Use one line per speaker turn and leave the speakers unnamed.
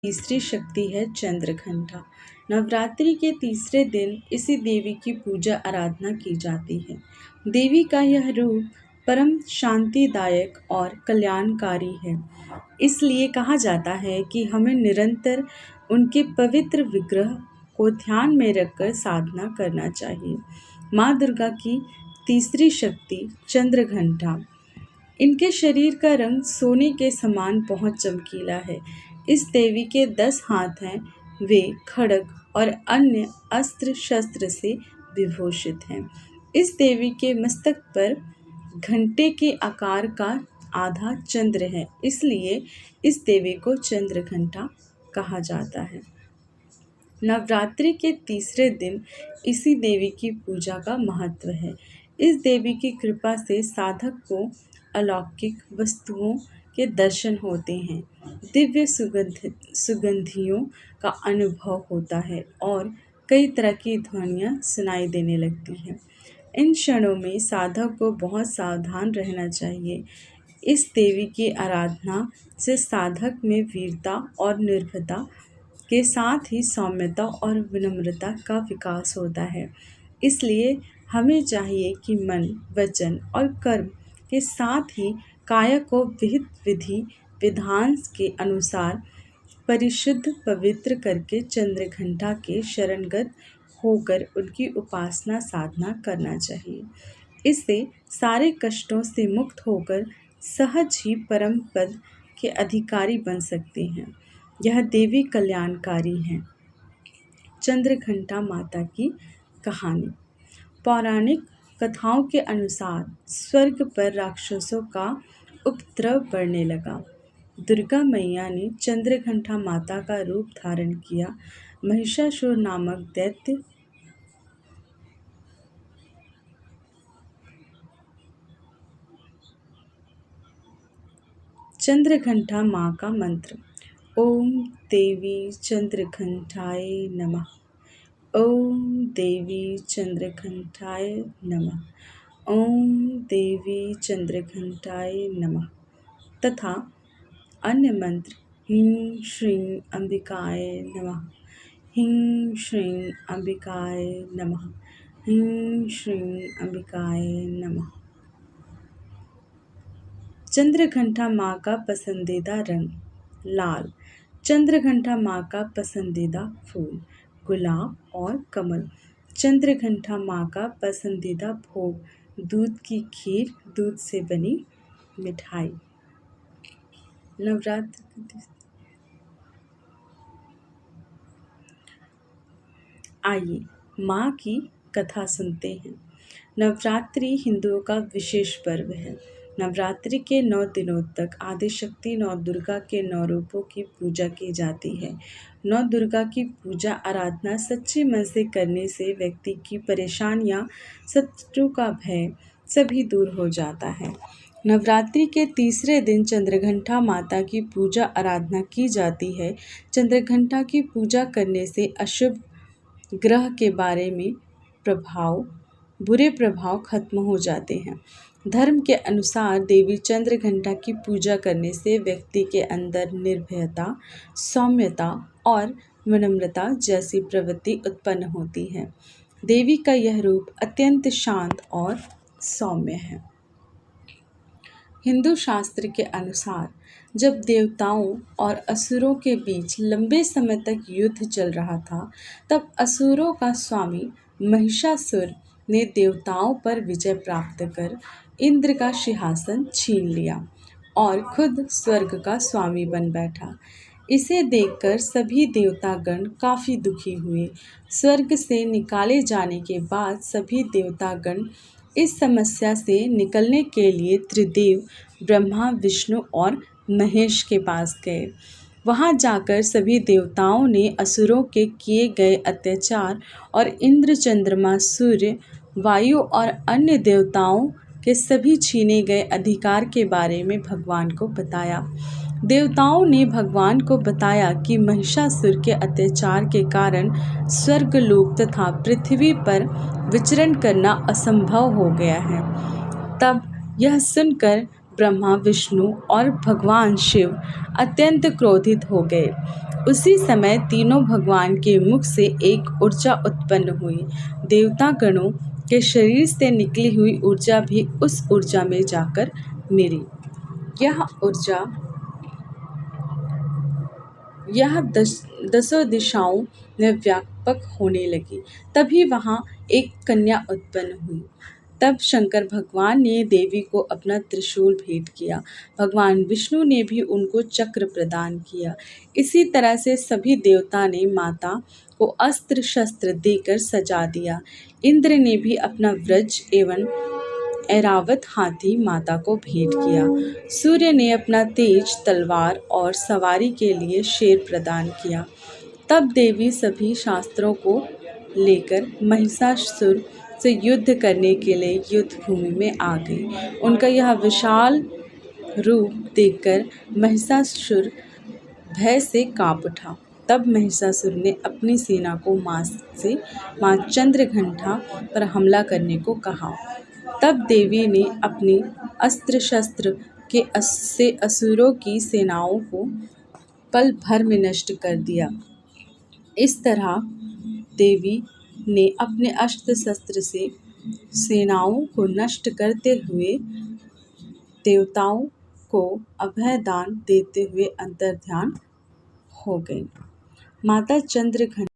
तीसरी शक्ति है चंद्रघंटा। नवरात्रि के तीसरे दिन इसी देवी की पूजा आराधना की जाती है। देवी का यह रूप परम शांतिदायक और कल्याणकारी है। इसलिए कहा जाता है कि हमें निरंतर उनके पवित्र विग्रह को ध्यान में रखकर साधना करना चाहिए। माँ दुर्गा की तीसरी शक्ति चंद्रघंटा। इनके शरीर का रंग सोने के समान बहुत चमकीला है। इस देवी के 10 हाथ हैं। वे खड्ग और अन्य अस्त्र शस्त्र से विभूषित हैं। इस देवी के मस्तक पर घंटे के आकार का आधा चंद्र है, इसलिए इस देवी को चंद्रघंटा कहा जाता है। नवरात्रि के तीसरे दिन इसी देवी की पूजा का महत्व है। इस देवी की कृपा से साधक को अलौकिक वस्तुओं के दर्शन होते हैं, दिव्य सुगंधियों का अनुभव होता है और कई तरह की ध्वनियाँ सुनाई देने लगती हैं। इन क्षणों में साधक को बहुत सावधान रहना चाहिए। इस देवी की आराधना से साधक में वीरता और निर्भयता के साथ ही सौम्यता और विनम्रता का विकास होता है। इसलिए हमें चाहिए कि मन, वचन और कर्म के साथ ही काया को विहित विधि विधान के अनुसार परिशुद्ध पवित्र करके चंद्रघंटा के शरणगत होकर उनकी उपासना साधना करना चाहिए। इससे सारे कष्टों से मुक्त होकर सहज ही परम पद के अधिकारी बन सकते हैं। यह देवी कल्याणकारी है। चंद्रघंटा माता की कहानी। पौराणिक कथाओं के अनुसार स्वर्ग पर राक्षसों का उपद्रव बढ़ने लगा। दुर्गा मैया ने चंद्रघंटा माता का रूप धारण किया। महिषासुर नामक दैत्य चंद्रघंटा माँ का मंत्र। ओम देवी चंद्रघंटाय नमः। ओम देवी चंद्रघंटाय नमः। ओम देवी चंद्रघंटाय नमः। तथा अन्य मंत्र ह्रीं श्रीं अंबिकाय नमः। ह्रीं श्रीं अंबिकाय नमः। ह्रीं श्रीं अंबिकाय नमः। चंद्रघंटा माँ का पसंदीदा रंग लाल। चंद्रघंटा माँ का पसंदीदा फूल गुलाब और कमल। चंद्रघंटा माँ का पसंदीदा भोग दूध की खीर, दूध से बनी मिठाई। नवरात्र आइए माँ की कथा सुनते हैं। नवरात्रि हिंदुओं का विशेष पर्व है। नवरात्रि के 9 दिनों तक आदिशक्ति 9 दुर्गा के 9 रूपों की पूजा की जाती है। 9 दुर्गा की पूजा आराधना सच्चे मन से करने से व्यक्ति की परेशानियां, शत्रु का भय सभी दूर हो जाता है। नवरात्रि के तीसरे दिन चंद्रघंटा माता की पूजा आराधना की जाती है। चंद्रघंटा की पूजा करने से अशुभ ग्रह के बारे में बुरे प्रभाव खत्म हो जाते हैं। धर्म के अनुसार देवी चंद्रघंटा की पूजा करने से व्यक्ति के अंदर निर्भयता, सौम्यता और विनम्रता जैसी प्रवृत्ति उत्पन्न होती है। देवी का यह रूप अत्यंत शांत और सौम्य है। हिंदू शास्त्र के अनुसार जब देवताओं और असुरों के बीच लंबे समय तक युद्ध चल रहा था, तब असुरों का स्वामी महिषासुर ने देवताओं पर विजय प्राप्त कर इंद्र का सिंहासन छीन लिया और खुद स्वर्ग का स्वामी बन बैठा। इसे देखकर सभी देवतागण काफ़ी दुखी हुए। स्वर्ग से निकाले जाने के बाद सभी देवतागण इस समस्या से निकलने के लिए त्रिदेव ब्रह्मा, विष्णु और महेश के पास गए। वहां जाकर सभी देवताओं ने असुरों के किए गए अत्याचार और इंद्र, चंद्रमा, सूर्य, वायु और अन्य देवताओं के सभी छीने गए अधिकार के बारे में भगवान को बताया। देवताओं ने भगवान को बताया कि महिषासुर के अत्याचार के कारण स्वर्गलोक तथा पृथ्वी पर विचरण करना असंभव हो गया है। तब यह सुनकर ब्रह्मा, विष्णु और भगवान शिव अत्यंत क्रोधित हो गए। उसी समय तीनों भगवान के मुख से एक ऊर्जा उत्पन्न हुई। देवता गणों के शरीर से निकली हुई ऊर्जा भी उस ऊर्जा में जाकर मिली। यह ऊर्जा दसों दिशाओं में व्यापक होने लगी। तभी वहाँ एक कन्या उत्पन्न हुई। तब शंकर भगवान ने देवी को अपना त्रिशूल भेंट किया। भगवान विष्णु ने भी उनको चक्र प्रदान किया। इसी तरह से सभी देवता ने माता को अस्त्र शस्त्र देकर सजा दिया। इंद्र ने भी अपना वज्र एवं ऐरावत हाथी माता को भेंट किया। सूर्य ने अपना तेज तलवार और सवारी के लिए शेर प्रदान किया। तब देवी सभी शास्त्रों को लेकर महिषासुर से युद्ध करने के लिए युद्ध भूमि में आ गई। उनका यह विशाल रूप देखकर महिषासुर भय से कांप उठा। तब महिषासुर ने अपनी सेना को मां चंद्रघंटा पर हमला करने को कहा। तब देवी ने अपनी अस्त्र शस्त्र से असुरों की सेनाओं को पल भर में नष्ट कर दिया। इस तरह देवी ने अपने अस्त्र शस्त्र से सेनाओं को नष्ट करते हुए देवताओं को अभय दान देते हुए अंतर्ध्यान हो गई। माता चंद्रघंटा